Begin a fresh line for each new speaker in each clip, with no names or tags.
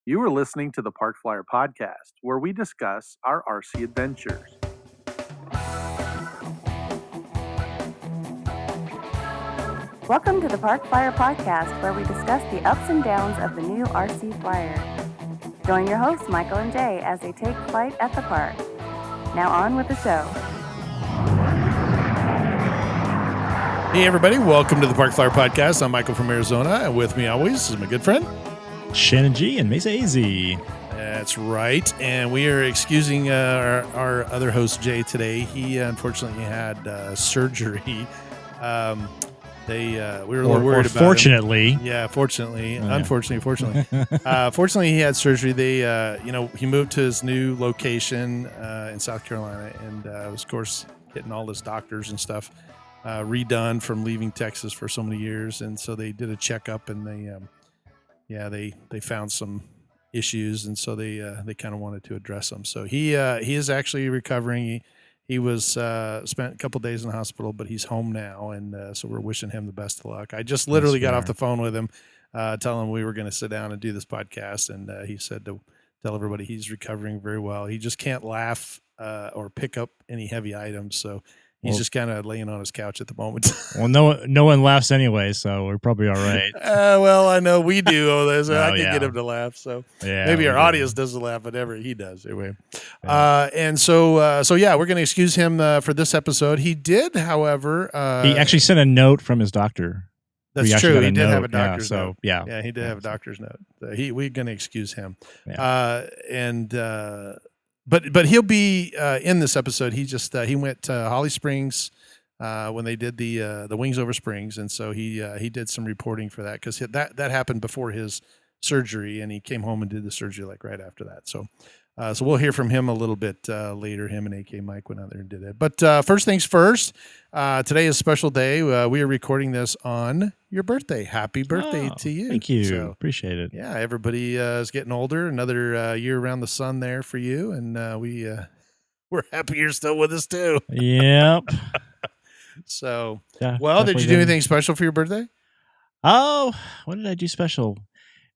You are listening to the Park Flyer Podcast, where we discuss our RC adventures.
Welcome to the Park Flyer Podcast, where we discuss the ups and downs of the new RC Flyer. Join your hosts, Michael and Jay, as they take flight at the park. Now on with the show.
Hey, everybody. Welcome to the Park Flyer Podcast. I'm Michael from Arizona, and with me always is my good friend
Shannon G and Mesa AZ.
That's right. And we are excusing our other host, Jay, today. He unfortunately had surgery. We were a little worried about
fortunately.
him. Yeah, fortunately.
Oh, yeah.
Unfortunately. Fortunately, he had surgery. They, he moved to his new location in South Carolina and was, of course, getting all his doctors and stuff redone from leaving Texas for so many years. And so they did a checkup and they found some issues, and so they kind of wanted to address them. So he is actually recovering. He was spent a couple days in the hospital, but he's home now, and so we're wishing him the best of luck. I just literally got off the phone with him, telling him we were going to sit down and do this podcast, and he said to tell everybody he's recovering very well. He just can't laugh or pick up any heavy items, so he's just kind of laying on his couch at the moment.
Well, no one laughs anyway, so we're probably all right.
Well, I know we do. I can
yeah.
get him to laugh. So
Yeah,
maybe our
do.
audience doesn't laugh, whatever he does. Anyway. And so we're going to excuse him for this episode. He did, however.
He actually sent a note from his doctor.
That's true. He did have a doctor's
note.
note. Yeah, he did have a doctor's note. We're going to excuse him.
Yeah.
But he'll be in this episode. He went to Holly Springs when they did the Wings Over Springs, and so he did some reporting for that because that happened before his surgery, and he came home and did the surgery like right after that. So we'll hear from him a little bit later. Him and AK Mike went out there and did it. But first things first, today is a special day. We are recording this on your birthday. Happy birthday to you.
Thank you.
So,
appreciate it.
yeah, everybody is getting older. Another year around the sun there for you, and we're happy you're still with us too.
Yep.
So,
Yeah,
did you do anything special for your birthday?
Oh, what did I do special?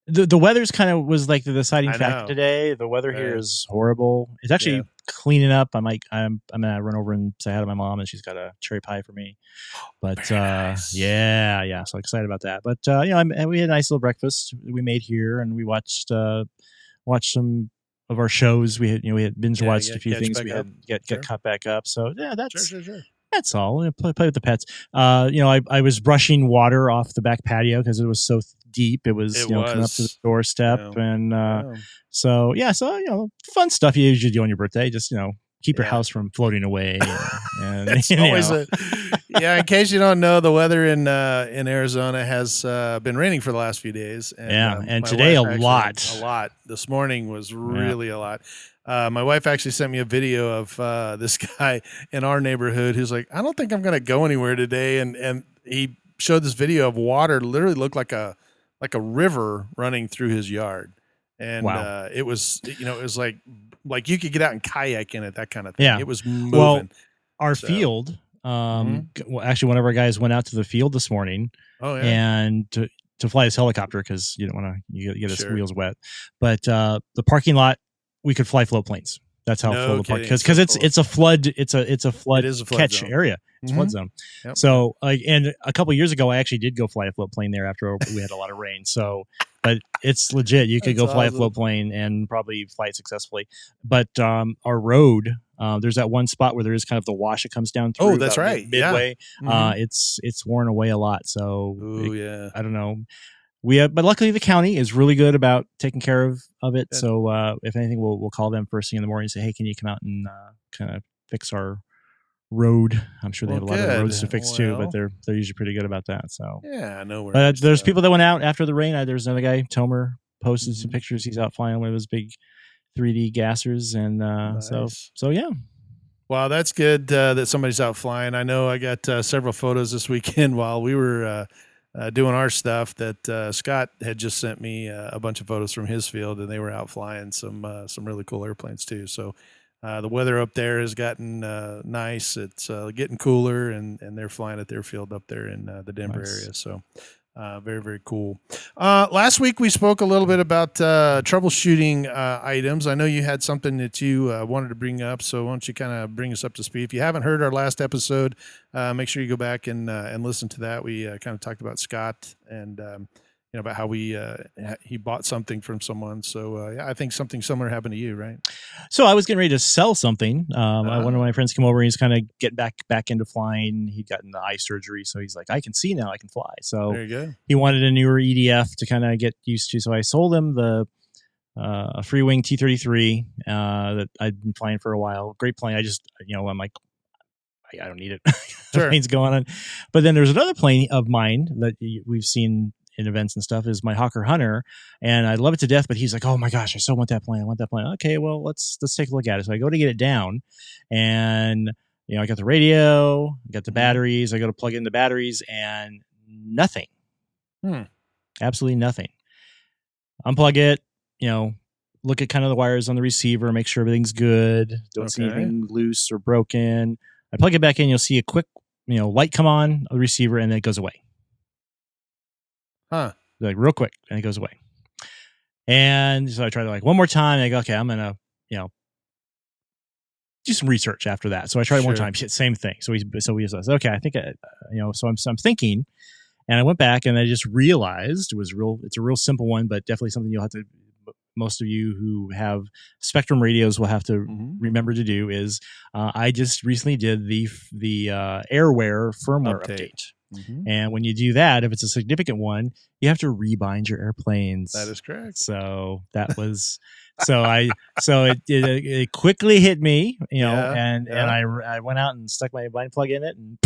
The weather's kind of was like the deciding factor today. The weather here is horrible. It's actually cleaning up. I'm gonna run over and say hi to my mom, and she's got a cherry pie for me. But
nice.
yeah, so excited about that. But we had a nice little breakfast we made here, and we watched some of our shows. We had binge watched a few things. We had get caught back up. So yeah, that's
sure.
That's all. Play with the pets. I was brushing water off the back patio because it was so deep. It was coming up to the doorstep, and so fun stuff you usually do on your birthday. Just keep your house from floating away. And
it's always in case you don't know, the weather in Arizona has been raining for the last few days. And,
and today a lot.
This morning was really a lot. My wife actually sent me a video of this guy in our neighborhood who's like, I don't think I'm going to go anywhere today. And he showed this video of water, literally looked like a river running through his yard. And it was, it was like you could get out and kayak in it, that kind of thing.
Yeah.
It was moving.
Well, our field, actually one of our guys went out to the field this morning and to fly his helicopter because you don't want to get his wheels wet. But the parking lot, we could fly float planes. That's how full the park because it's a flood. It's a flood catch
zone.
Area. It's flood zone.
Yep.
So and a couple of years ago, I actually did go fly a float plane there after we had a lot of rain. So, but it's legit. You could go fly a float plane and probably fly it successfly. But our road, there's that one spot where there is kind of the wash that comes down through.
Oh, that's right.
Midway.
Yeah.
It's worn away a lot. So
I
don't know. But luckily the county is really good about taking care of it. Yeah. So if anything, we'll call them first thing in the morning and say, hey, can you come out and kind of fix our road? I'm sure they have a lot of roads to fix too, but they're usually pretty good about that. So
yeah, I know.
But there's people that went out after the rain. There's another guy, Tomer, posted some pictures. He's out flying one of his big 3D gassers, and nice. so yeah.
Wow, that's good that somebody's out flying. I know I got several photos this weekend while we were doing our stuff that Scott had just sent me a bunch of photos from his field, and they were out flying some really cool airplanes too. So the weather up there has gotten nice. It's getting cooler, and they're flying at their field up there in the Denver area. So Very, very cool. Last week we spoke a little bit about troubleshooting items. I know you had something that you wanted to bring up, so why don't you kind of bring us up to speed? If you haven't heard our last episode, make sure you go back and listen to that. We kind of talked about Scott and about how he bought something from someone. So I think something similar happened to you, right?
So I was getting ready to sell something. One of my friends came over and he's kind of getting back into flying. He'd gotten the eye surgery, so he's like, I can see now, I can fly. So
there you go.
He wanted a newer EDF to kind of get used to. So I sold him a Freewing T-33 that I'd been flying for a while. Great plane. I just, I'm like, I don't need it.
Sure.
Plane's going on. But then there's another plane of mine that we've seen in events and stuff, is my Hawker Hunter, and I love it to death. But he's like, "Oh my gosh, I so want that plane. I want that plane." Okay, well let's take a look at it. So I go to get it down, and I got the radio, I got the batteries. I go to plug in the batteries, and nothing. Absolutely nothing. Unplug it. Look at kind of the wires on the receiver, make sure everything's good. Don't see anything loose or broken. I plug it back in. You'll see a quick, light come on the receiver, and then it goes away.
Like
real quick, and it goes away. And so I tried one more time. And I go, okay, I'm gonna, do some research after that. So I tried one more time. Same thing. So we said, okay, I think, so I'm thinking, and I went back and I just realized it's a real simple one, but definitely something most of you who have Spectrum radios will have to remember to do is, I just recently did the AirWare firmware update. And when you do that, if it's a significant one, you have to rebind your airplanes.
That is correct.
So that was, it quickly hit me, and I went out and stuck my bind plug in it and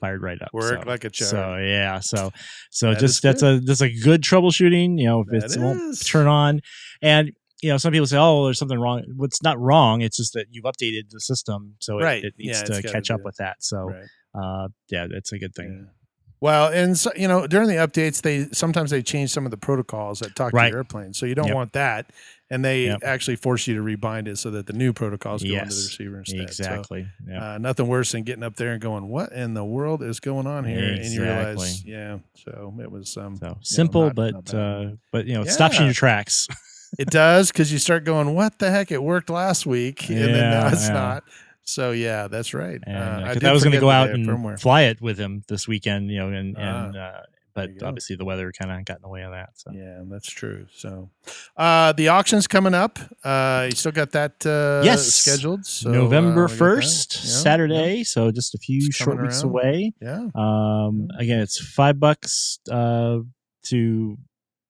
fired right up.
Worked like a charm.
So yeah, so that's a good troubleshooting. If it won't turn on, and some people say, "Oh, there's something wrong." What's not wrong? It's just that you've updated the system, so it needs to catch up with that. So. That's a good thing.
Yeah. Well, and so, during the updates, sometimes they change some of the protocols that talk to your airplane. So you don't want that. And they actually force you to rebind it so that the new protocols go into the receiver instead.
Exactly.
So, nothing worse than getting up there and going, what in the world is going on here?
Exactly.
And you realize, so it was
simple, but it stops you in your tracks.
It does, because you start going, what the heck? It worked last week, and then now it's not. So yeah, that's right.
I was going to go out and fly it with him this weekend, but obviously the weather kind of got in the way of that. So
yeah, that's true. So the auction's coming up. You still got that scheduled? So,
November 1st, Saturday. So just a few short weeks away.
Yeah.
Again, it's $5 to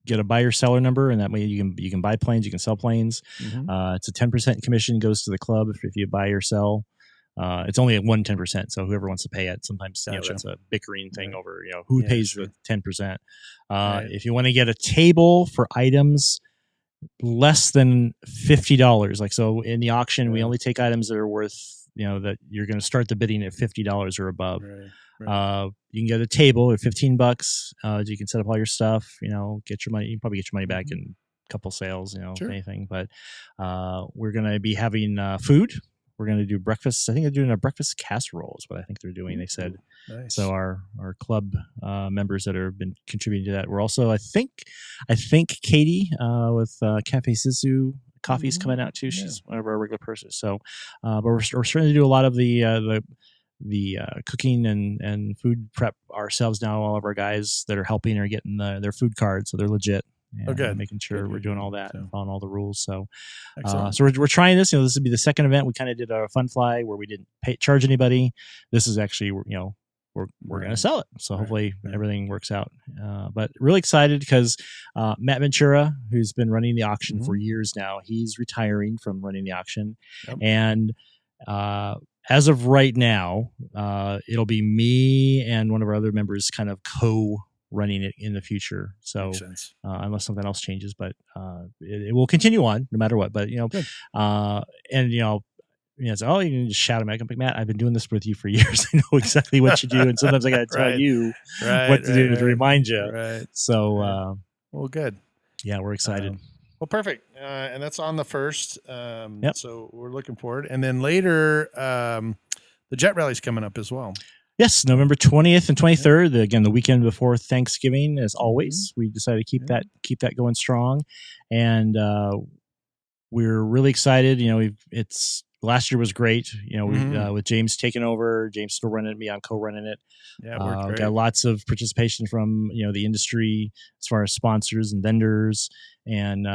get a buyer seller number, and that way you can buy planes, you can sell planes. It's a 10% commission goes to the club if you buy or sell. It's only at 10%, so whoever wants to pay it. Sometimes that's a bickering thing over who pays the 10%. If you want to get a table for items less than $50, so in the auction we only take items that are worth that you're going to start the bidding at $50 or above. You can get a table at $15. You can set up all your stuff, get your money. You can probably get your money back in a couple sales, if anything. But we're going to be having food. We're going to do breakfast. I think they're doing a breakfast casserole is what I think they're doing. They said.
Nice.
So our club members that have been contributing to that. We're also, I think Katie with Cafe Sisu Coffee's coming out too. She's one of our regular persons. So, but we're starting to do a lot of the cooking and food prep ourselves now. All of our guys that are helping are getting their food cards, so they're legit. Making sure we're doing all that and following all the rules. So, we're trying this. This would be the second event. We kind of did a fun fly where we didn't charge anybody. This is actually, we're going to sell it. So hopefully everything works out. But really excited because Matt Ventura, who's been running the auction for years now, he's retiring from running the auction, and as of right now, it'll be me and one of our other members kind of running it in the future. So unless something else changes, but it will continue on no matter what. But it's you can just shout at me. I'm like, Matt, I've been doing this with you for years. I know exactly what you do, and sometimes I got to tell you what to do to remind you.
Right.
So
well, good.
Yeah, we're excited.
Well, perfect. And that's on the 1st. So we're looking forward. And then later, the jet rally's coming up as well.
Yes, November 20th and 23rd. Again, the weekend before Thanksgiving, as always. We decided to keep that going strong, and we're really excited. It's last year was great. We with James taking over, James still running it, me, I'm co-running it.
Yeah, it worked great.
Got lots of participation from the industry as far as sponsors and vendors, and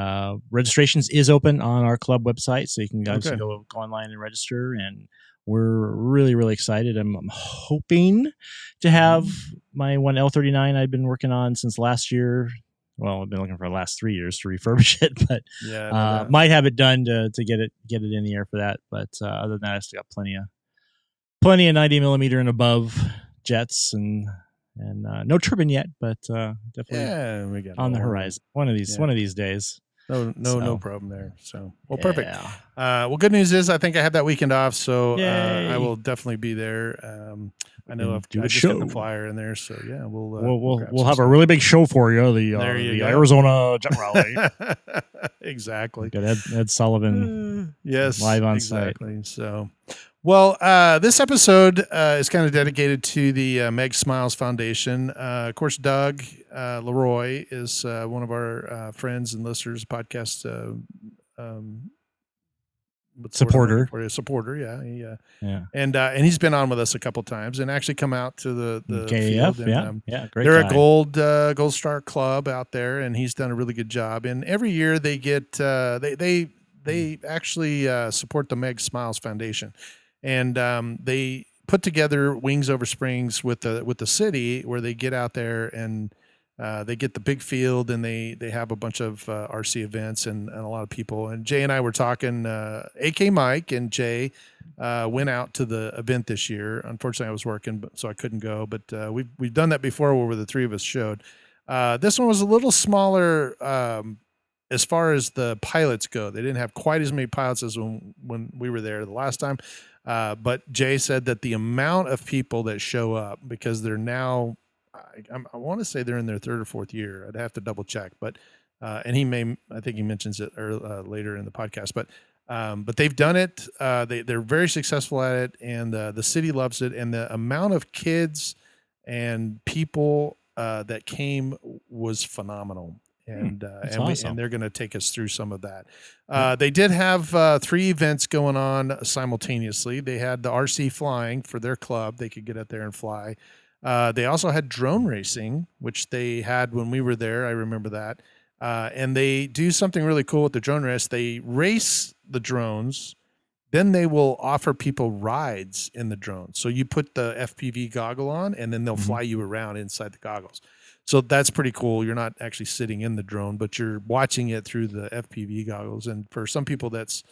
registrations is open on our club website, so you can guys go online and register. And we're really, really excited. I'm hoping to have my one L39 I've been working on since last year. Well, I've been looking for the last 3 years to refurbish it, but might have it done to get it in the air for that. But other than that, I still got plenty of 90 millimeter and above jets, and no turbine yet, but definitely
we got
on the horizon. One of these days.
No problem there. So, well, perfect. Well, good news is I think I have that weekend off, so I will definitely be there. I know I've just got the flyer in there, so yeah,
we'll have a really big show for you. The Arizona Jet Rally.
Exactly.
Got Ed Sullivan.
Yes,
live on
exactly. Site. So, well, this episode is kind of dedicated to the Megs Smiles Foundation. Of course, Doug Leroy is one of our friends and listeners, podcast
supporter.
And he's been on with us a couple times, and actually come out to the
KAF,
field. And,
great.
They're
guy.
a Gold Star club out there, and he's done a really good job. And every year they get they actually support the Megs Smiles Foundation, and they put together Wings Over Springs with the city, where they get out there and they get the big field, and they have a bunch of RC events and a lot of people. And Jay and I were talking. AK Mike and Jay went out to the event this year. Unfortunately, I was working, so I couldn't go. But we've done that before, where the three of us showed. This one was a little smaller as far as the pilots go. They didn't have quite as many pilots as when we were there the last time. But Jay said that the amount of people that show up, because they're now, I want to say they're in their third or fourth year. I'd have to double check, but and I think he mentions it later in the podcast. But they've done it. They're very successful at it, and the city loves it. And the amount of kids and people that came was phenomenal. And
awesome.
And they're going to take us through some of that. They did have 3 events going on simultaneously. They had the RC flying for their club; they could get out there and fly. They also had drone racing, which they had when we were there. I remember that. And they do something really cool with the drone race. They race the drones, then they will offer people rides in the drone. So you put the FPV goggle on, and then they'll fly you around inside the goggles. So that's pretty cool. You're not actually sitting in the drone, but you're watching it through the FPV goggles. And for some people, that's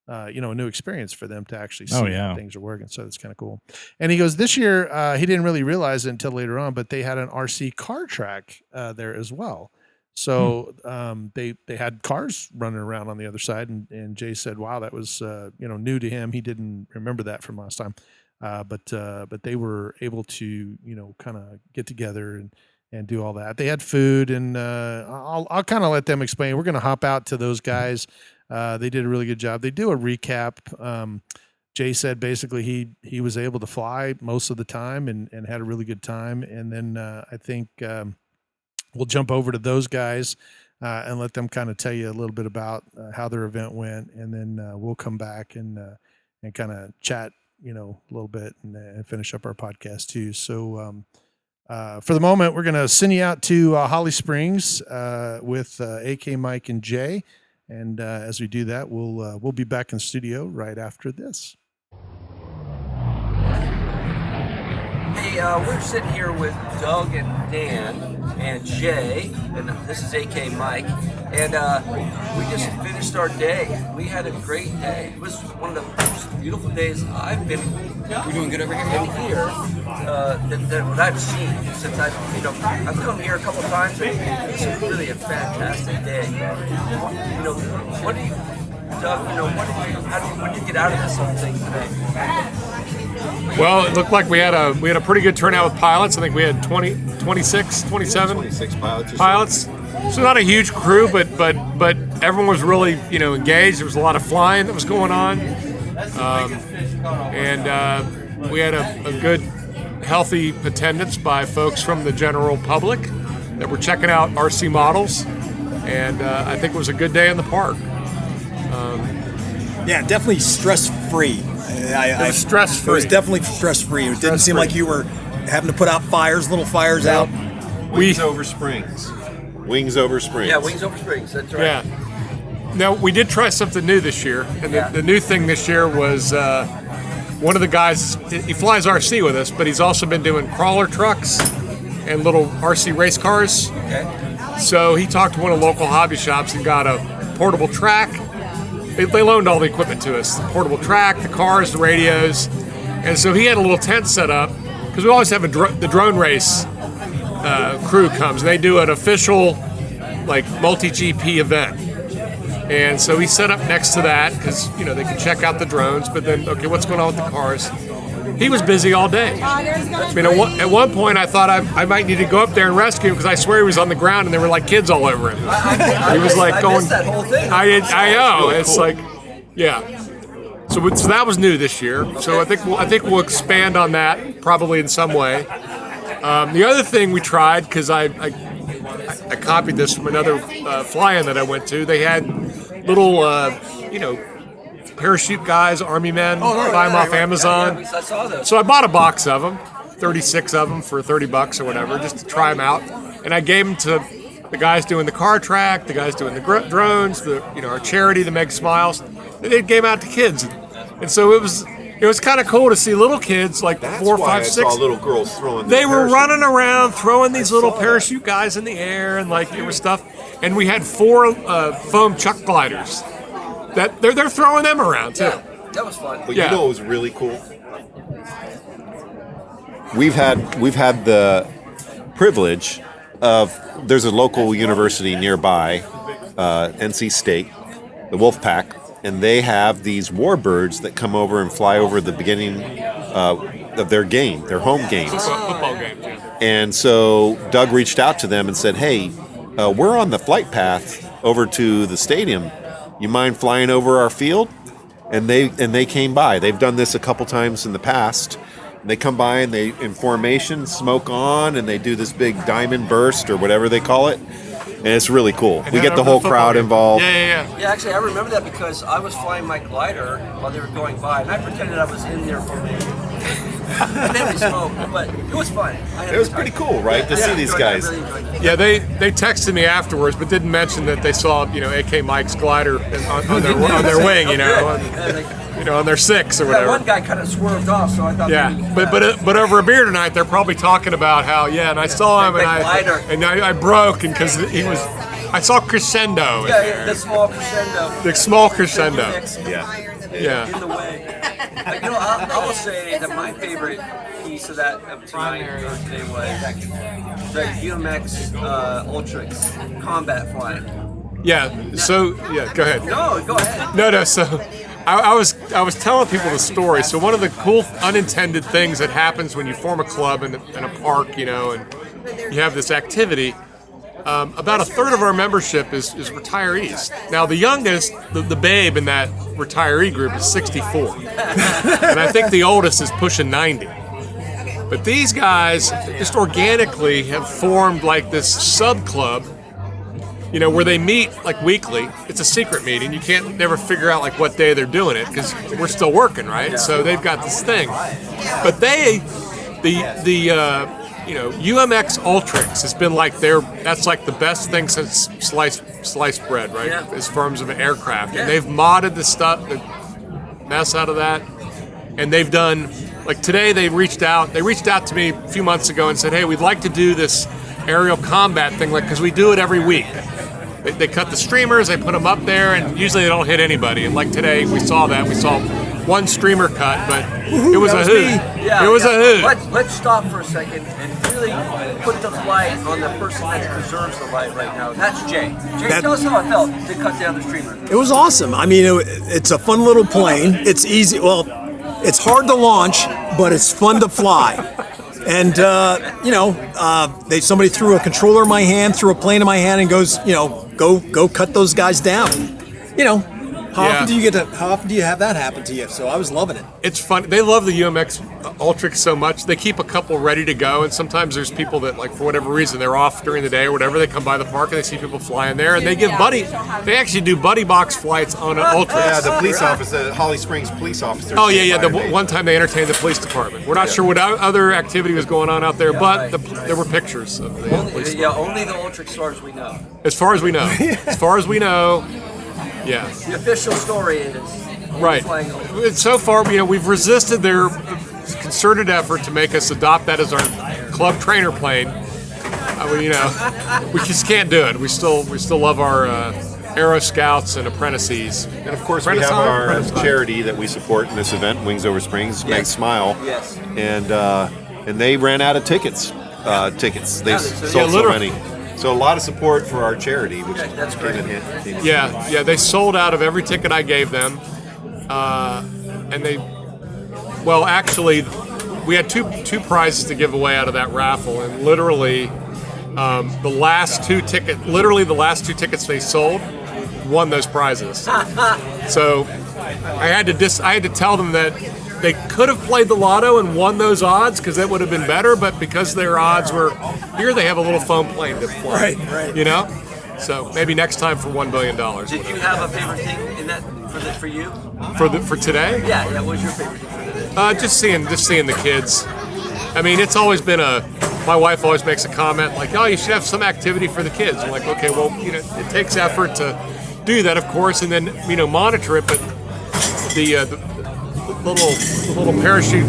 a new experience for them to actually see how things are working. So that's kind of cool. And he goes, this year, he didn't really realize it until later on, but they had an RC car track there as well. So they had cars running around on the other side, and Jay said, wow, that was new to him. He didn't remember that from last time. But they were able to kind of get together and do all that. They had food, and I'll kind of let them explain. We're going to hop out to those guys. They did a really good job. They do a recap. Jay said basically he was able to fly most of the time and had a really good time. And then I think we'll jump over to those guys and let them kind of tell you a little bit about how their event went. And then we'll come back and kind of chat, a little bit and finish up our podcast too. So for the moment, we're going to send you out to Holly Springs with AK Mike and Jay. And as we do that, we'll be back in the studio right after this.
Hey, we're sitting here with Doug and Dan and Jay, and this is AK Mike, and we just finished our day. We had a great day. It was one of the most beautiful days I've been. We're doing good over here. That I've seen since I've come here a couple of times, and it's really a fantastic day. What do you, Doug? When did you get out of this whole thing today?
Well, it looked like we had a pretty good turnout with pilots. I think we had 26 pilots. So not a huge crew, but everyone was really engaged. There was a lot of flying that was going on, and we had a good healthy attendance by folks from the general public that were checking out RC models, and I think it was a good day in the park.
Yeah, definitely stress-free.
It was stress-free.
It was definitely stress-free. It didn't seem like you were having to put out little fires out.
Wings over springs. Wings over springs.
Yeah, Wings over Springs. That's right.
Yeah. Now, we did try something new this year, and the new thing this year was one of the guys, he flies RC with us, but he's also been doing crawler trucks and little RC race cars.
Okay.
So he talked to one of the local hobby shops and got a portable track. They loaned all the equipment to us, the portable track, the cars, the radios. And so he had a little tent set up, because we always have the drone race crew comes, and they do an official multi-GP event. And so he set up next to that, because they can check out the drones, but then, okay, what's going on with the cars? He was busy all day. I mean, at one point I thought I might need to go up there and rescue him, because I swear he was on the ground and there were like kids all over him. He was like going.
Missed that whole thing.
I know.
Really
It's
cool.
like, yeah. So that was new this year. So I think we'll expand on that probably in some way. The other thing we tried, because I copied this from another fly-in that I went to. They had little parachute guys, army men, buy them off Amazon.
I saw those.
So I bought a box of them, 36 of them for $30 or whatever, just to try them out. And I gave them to the guys doing the car track, the guys doing the drones, our charity, the Megs Smiles. They gave them out to kids, and so it was kind of cool to see little kids like
That's
4,
why
5,
I
6.
saw little girls throwing.
They
their
were
parachute.
running around throwing these little
saw
parachute guys in the air, and there was stuff. And we had 4 foam chuck gliders that they're throwing them around too.
Yeah, that was fun.
But
Yeah.
you know what was really cool? We've had the privilege of, there's a local university nearby, NC State, the Wolfpack, and they have these warbirds that come over and fly over the beginning of their game, their home games.
Football games. Yeah.
And so Doug reached out to them and said, "Hey, we're on the flight path over to the stadium. You mind flying over our field?" And they came by. They've done this a couple times in the past. And they come by and they, in formation, smoke on, and they do this big diamond burst or whatever they call it. And it's really cool. We get the whole crowd involved.
Yeah.
Yeah, actually, I remember that because I was flying my glider while they were going by, and I pretended I was in their formation. And then we smoked, but it was fun.
It was pretty cool, right, to see these guys.
I really enjoyed it.
Yeah, they texted me afterwards, but didn't mention that they saw AK Mike's glider on their wing, on their 6 or
That
whatever.
one guy kind of swerved off, so I thought.
Yeah,
maybe,
but over a beer tonight, they're probably talking about how and I saw him and I broke, and because I saw crescendo in
Yeah,
there.
the small crescendo.
The small crescendo.
Yeah.
In the way. I will say that my favorite piece of that of tonight or today was the UMX Ultrix combat flying.
Yeah. So go ahead.
No, go ahead.
No. So I was telling people the story. So one of the cool unintended things that happens when you form a club in a park, and you have this activity. About a third of our membership is retirees. Now, the youngest, the babe in that retiree group is 64. And I think the oldest is pushing 90. But these guys just organically have formed this sub-club, where they meet weekly. It's a secret meeting. You can't never figure out what day they're doing it because we're still working, right? So they've got this thing. But UMX Ultrix has been that's the best thing since sliced bread, right?
Yeah.
As terms of an aircraft.
Yeah.
And they've modded the mess out of that. And they've done, today they reached out to me a few months ago and said, "Hey, we'd like to do this aerial combat thing, because we do it every week." They cut the streamers, they put them up there, and usually they don't hit anybody. And today we saw one streamer cut, but it was a hoot. It was a hoot.
Let's stop for a second and really put the light on the person that deserves the light right now. That's Jay. Jay, tell us how it felt to cut down the streamer.
It was awesome. I mean, it's a fun little plane. It's easy. Well, it's hard to launch, but it's fun to fly. And somebody threw a controller in my hand, threw a plane in my hand, and goes, go cut those guys down. How often do you have that happen to you? So I was loving it.
It's fun. They love the UMX Ultrix so much. They keep a couple ready to go, and sometimes there's people that, like, for whatever reason, they're off during the day or whatever. They come by the park and they see people flying there, and they give They actually do buddy box flights on an Ultrix.
Yeah, the police officer, the Holly Springs police officer.
Oh yeah. The one time they entertained the police department. We're not sure what other activity was going on out there, but there were pictures of the police.
Yeah, only the Ultrix, as far as we know.
As far as we know. As far as we know. Yeah.
The official story is
right. So far, we've resisted their concerted effort to make us adopt that as our club trainer plane. We just can't do it. We still love our Aero Scouts and apprentices.
And of course, we have our charity that we support in this event, Wings Over Springs, Megs Smile.
Yes.
And they ran out of tickets. They sold so many. So a lot of support for our charity, which
that's great.
Yeah, they sold out of every ticket I gave them, and actually, we had two prizes to give away out of that raffle, and literally, the last two tickets they sold won those prizes. So I had to tell them that they could have played the lotto and won those odds because that would have been better, but because their odds were here, they have a little foam plane to fly.
Right.
So maybe next time for $1 billion.
Did you have a favorite thing in that for you?
For today?
Yeah. What was your favorite thing for today?
Just seeing the kids. I mean, it's always been my wife always makes a comment like, "Oh, you should have some activity for the kids." I'm like, okay, well, it takes effort to do that, of course, and then monitor it, but the little parachute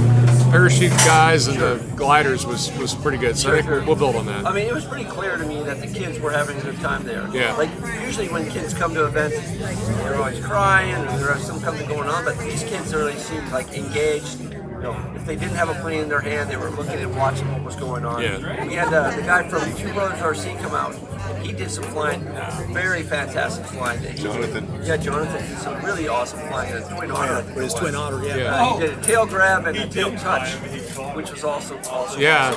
guys and the gliders was pretty good. So I think we'll build on that.
I mean, it was pretty clear to me that the kids were having a good time there.
Yeah.
Like usually when kids come to events, they're always crying and there's something going on, but these kids really seemed like engaged. If they didn't have a plane in their hand, they were looking and watching what was going on.
Yeah.
We had the guy from Two Brothers RC come out. He did some flying, very fantastic flying.
Jonathan.
Jonathan did some really awesome flying. A twin otter.
With his twin otter,
He did a tail grab and a tail touch, which was also awesome.
Yeah.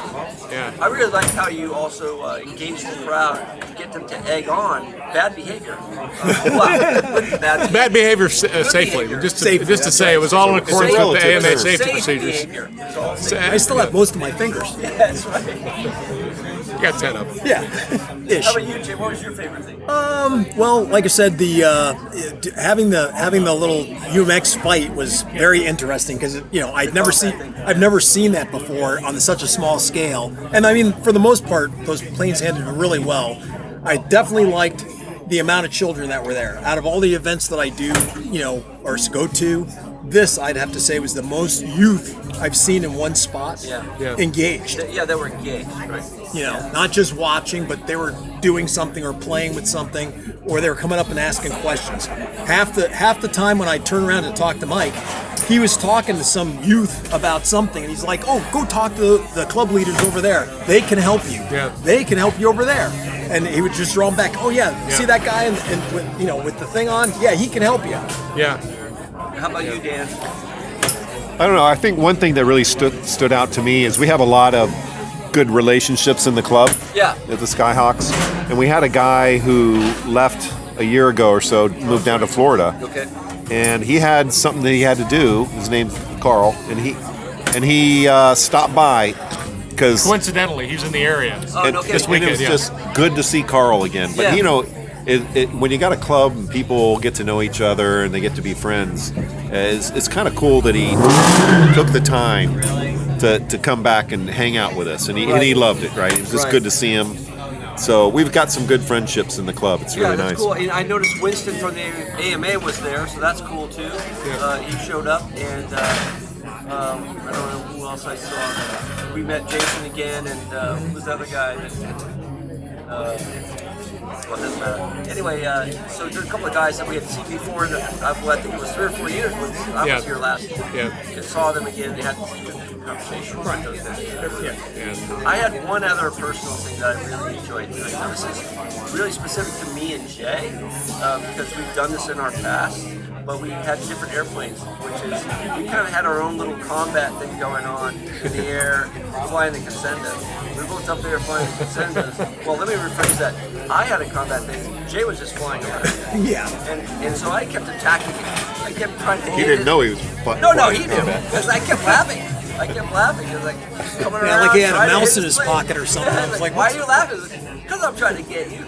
I really liked how you also engaged the crowd to get them to egg on bad behavior.
Bad behavior safely. Just to say, it was all in accordance with the AMA safety procedures.
I still have most of my fingers.
Yeah, that's right.
You got 10 of them.
Yeah. Ish.
How about you, Jay? What was your favorite thing?
Well, like I said, the having the little UMX fight was very interesting because I've never seen that before on such a small scale. And I mean, for the most part, those planes handled it really well. I definitely liked the amount of children that were there. Out of all the events that I do, or go to, this I'd have to say was the most youth I've seen in one spot. Engaged.
They were engaged, right?
Not just watching, but they were doing something or playing with something, or they were coming up and asking questions. Half the time when I turn around to talk to Mike, he was talking to some youth about something, and he's like, "Oh, go talk to the club leaders over there. They can help you.
Yeah.
They can help you over there." And he would just draw him back. "Oh yeah, see that guy and with the thing on? Yeah, he can help you."
Yeah.
How about you, Dan?
I don't know. I think one thing that really stood out to me is we have a lot of good relationships in the club at the Skyhawks. And we had a guy who left a year ago or so, moved down to Florida.
Okay.
And he had something that he had to do. His name's Carl. And he stopped by because
coincidentally he's in the area
this weekend. It was just good to see Carl again. But when you got a club and people get to know each other and they get to be friends, it's kind of cool that he took the time to come back and hang out with us, and he loved it. Right, it was just good to see him. So we've got some good friendsps in the club. It's really nice.
Cool. And I noticed Winston from the AMA was there, so that's cool too. He showed up, and I don't know who else I saw. We met Jason again, and who was the other guy? Doesn't matter. Anyway, so there's a couple of guys that we had seen before. I think it was 3 or 4 years when I was here last. Just saw them again. They had good conversations. Right. Those guys. I had one other personal thing that I really enjoyed doing. Now, this is really specific to me and Jay because we've done this in our past. But we had different airplanes, which is, we kind of had our own little combat thing going on in the air, flying the Casendas. We were both up there flying the Casendas. Well, let me rephrase that. I had a combat thing. Jay was just flying around.
Yeah.
And so I kept attacking him. I kept trying to hit
He didn't know he was
No, he knew. Because I kept laughing. It was like coming around.
Like he had a
trying to
mouse
hit
in his pocket or something.
Yeah,
I was like,
why are you laughing? Because I'm trying to get you.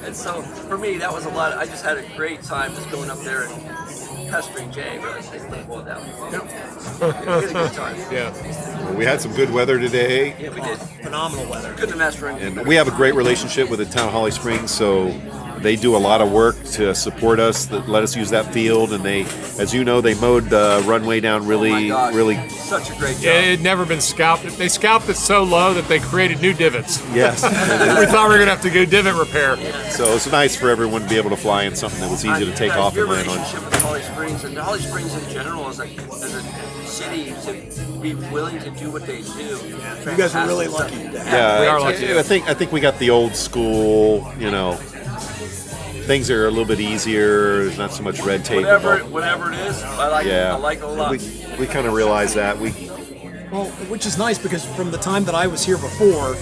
And so for me, that was a lot. I just had a great time just going up there and pestering Jay, but I think it boiled down. We had a good time.
Yeah.
We had some good weather today.
Yeah, we did.
Phenomenal weather.
Couldn't have asked for anything
And
better.
we have a great relationship with the town of Holly Springs, so they do a lot of work to support us, that let us use that field, and they, as you know, they mowed the runway down really,
Oh my gosh,
really.
such a great job.
It had never been scalped. They scalped it so low that they created new divots.
Yes.
We thought we were going to have to go divot repair.
So it's nice for everyone to be able to fly in something that was easy to take off
your
and land on.
relationship with Holly Springs and Holly Springs in general as a city to be willing to do what they do.
You guys are really lucky.
Yeah,
we are lucky.
I think we got the old school, things are a little bit easier. There's not so much red tape.
Whatever it is, I like it a lot.
We kind of realize that
Well, which is nice because from the time that I was here before,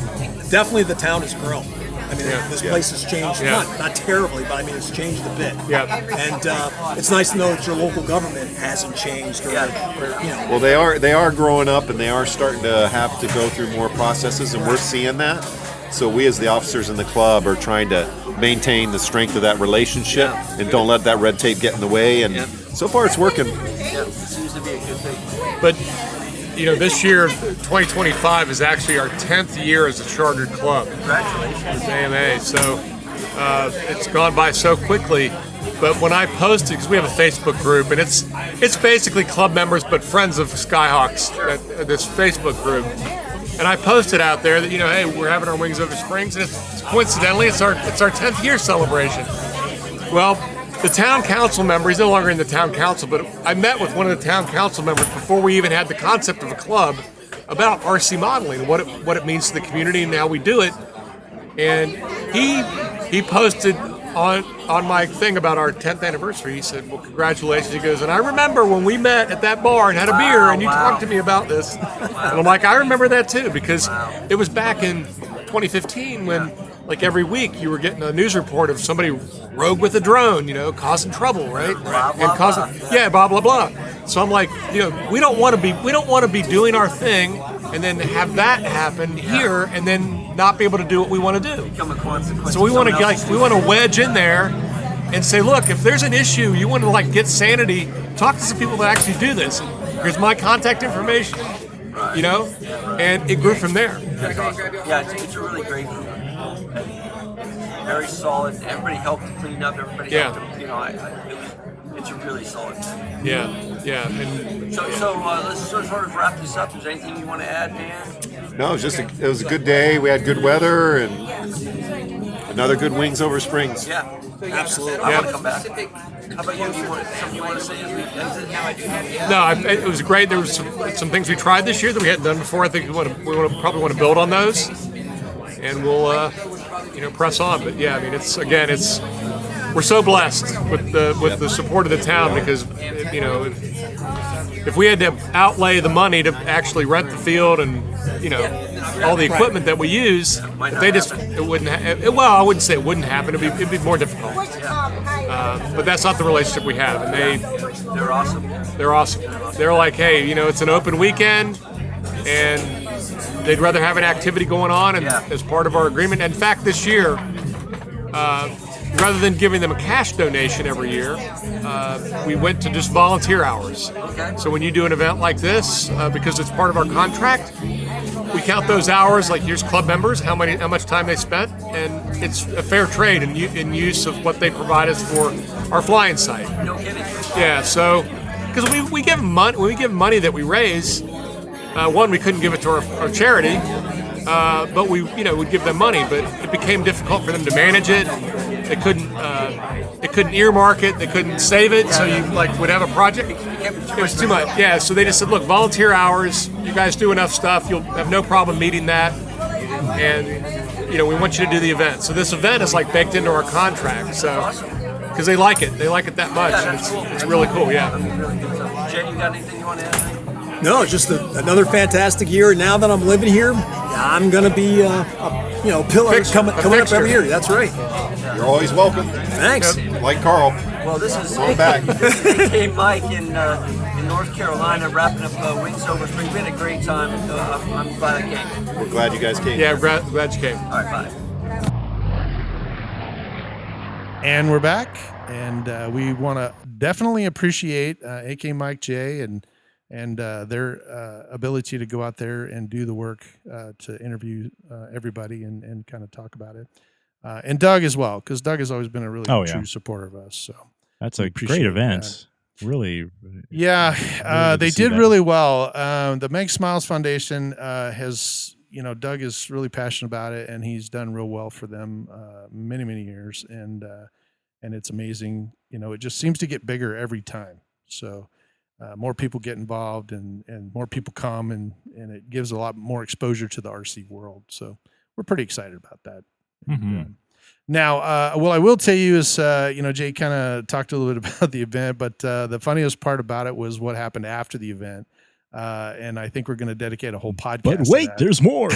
definitely the town has grown. I mean, this place has changed, not terribly, but I mean, it's changed a bit.
Yeah.
And it's nice to know that your local government hasn't changed, or
Well, they are growing up, and they are starting to have to go through more processes, and we're seeing that. So we, as the officers in the club, are trying to maintain the strength of that relationship and don't let that red tape get in the way. And so far, it's working.
Yeah, it seems to be a good thing.
But, this year, 2025, is actually our 10th year as a chartered club.
Congratulations.
AMA. So it's gone by so quickly. But when I posted, because we have a Facebook group, and it's basically club members but friends of Skyhawks, this Facebook group. And I posted out there that, hey, we're having our Wings Over Springs, and coincidentally, it's our 10th year celebration. Well, the town council member, he's no longer in the town council, but I met with one of the town council members before we even had the concept of a club about RC modeling and what it means to the community and how we do it. And he posted on my thing about our 10th anniversary. He said, well, congratulations. He goes, and I remember when we met at that bar and had a beer and you talked to me about this. And I'm like, I remember that too, because it was back in 2015 when, like, every week you were getting a news report of somebody rogue with a drone, causing trouble, right? Blah blah blah. So I'm like, we don't want to be doing our thing and then have that happen here and then not be able to do what we want to do.
Become a consequence.
So we want to wedge in there and say, look, if there's an issue, you want to get sanity, talk to some people that actually do this. Here's my contact information, and it grew from there.
Yeah, it's a really great group. Very solid. Everybody helped to clean up. Everybody helped to, it's a really solid thing.
Yeah. And
So let's sort of wrap this up. Is there anything you want to add, Dan?
No, it was a good day. We had good weather and another good Wings Over Springs.
Yeah, absolutely. I want to come back. How about you? Something you want to say as we exit?
No, it was great. There was some things we tried this year that we hadn't done before. I think we probably want to build on those, and we'll press on. But yeah, I mean, we're so blessed with the support of the town because if we had to outlay the money to actually rent the field and all the equipment that we use, it wouldn't. I wouldn't say it wouldn't happen. It'd be more difficult. But that's not the relationship we have, and
they're awesome.
They're awesome. They're like, hey, it's an open weekend, and they'd rather have an activity going on, and as part of our agreement. In fact, this year, rather than giving them a cash donation every year, we went to just volunteer hours.
Okay.
So when you do an event like this, because it's part of our contract, we count those hours. Like, here's club members, how much time they spent, and it's a fair trade in use of what they provide us for our flying site.
No kidding.
Yeah. So because we give them money, when we give money that we raise, one, we couldn't give it to our charity, but we would give them money, but it became difficult for them to manage it. They couldn't earmark it. They couldn't save it. So you would have a project. It was too much. Yeah. So they just said, look, volunteer hours. You guys do enough stuff. You'll have no problem meeting that. And we want you to do the event. So this event is baked into our contract. So because they like it that much. And it's really cool. Yeah.
Jay, you got anything you want to add?
No, it's just another fantastic year. Now that I'm living here, I'm gonna be a pillar coming up every year. That's right.
You're You're always welcome.
Thanks.
Like Carl.
Well, this is
Going back.
This is AK Mike in North Carolina, wrapping up Wings Over Spring. We had a great time. I'm glad I came.
We're glad you guys came.
Yeah, glad you came.
All right, bye.
And we're back, and we want to definitely appreciate AK Mike J and their ability to go out there and do the work to interview everybody and kind of talk about it. And Doug as well, because Doug has always been a really true supporter of us. So
that's a great event. Really.
Yeah, they did really well. The Megs Smiles Foundation has, Doug is really passionate about it, and he's done real well for them many, many years. And it's amazing. It just seems to get bigger every time. So more people get involved and more people come, and it gives a lot more exposure to the RC world. So we're pretty excited about that.
Mm-hmm.
Now, what I will tell you is, Jay kind of talked a little bit about the event, but the funniest part about it was what happened after the event. And I think we're going to dedicate a whole podcast.
But wait, there's more.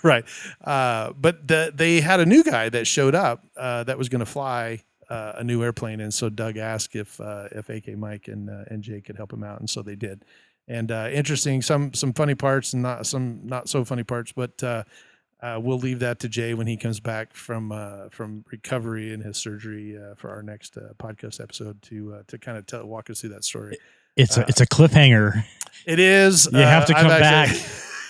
Right. But they had a new guy that showed up that was going to fly a new airplane. And so Doug asked if AK Mike and Jay could help him out. And so they did. And interesting, some funny parts and not so funny parts, but we'll leave that to Jay when he comes back from recovery and his surgery for our next podcast episode to kind of walk us through that story.
It's a cliffhanger.
It is.
You have to come back.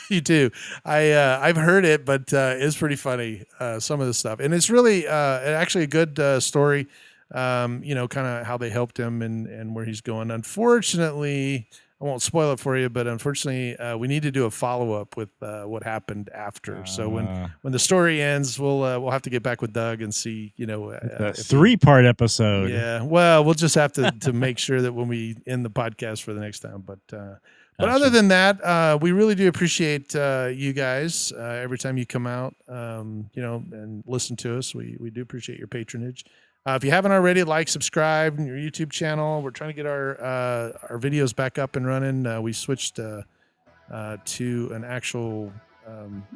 You do. I've heard it, but it's pretty funny. Some of the stuff, and it's really actually a good story. Kind of how they helped him and where he's going. Unfortunately, I won't spoil it for you, but unfortunately, we need to do a follow-up with what happened after. So when the story ends, we'll have to get back with Doug and see,
the 3-part episode.
Yeah. Well, we'll just have to make sure that when we end the podcast for the next time. But other than that, we really do appreciate you guys every time you come out, and listen to us. We do appreciate your patronage. If you haven't already, subscribe in your YouTube channel. We're trying to get our videos back up and running. We switched to an actual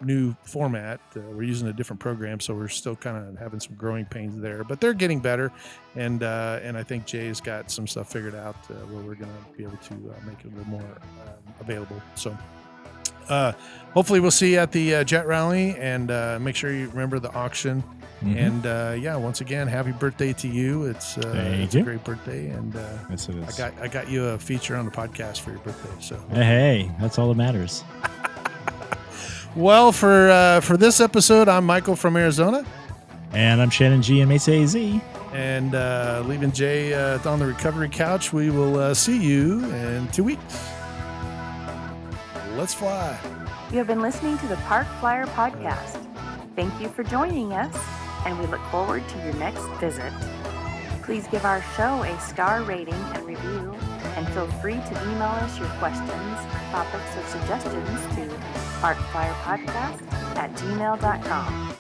new format. We're using a different program, so we're still kind of having some growing pains there. But they're getting better, and I think Jay's got some stuff figured out where we're going to be able to make it a little more available. So hopefully we'll see you at the Jet Rally, and make sure you remember the auction. Mm-hmm. And once again, happy birthday to you. It's a great birthday, and
yes, it is.
I got you a feature on the podcast for your birthday. So
hey, that's all that matters.
Well, for this episode, I'm Michael from Arizona,
and I'm Shannon G in Mesa AZ,
and leaving Jay on the recovery couch. We will see you in 2 weeks. Let's fly.
You have been listening to the Park Flyer Podcast. Thank you for joining us, and we look forward to your next visit. Please give our show a star rating and review, and feel free to email us your questions, topics, or suggestions to parkflyerpodcast@gmail.com.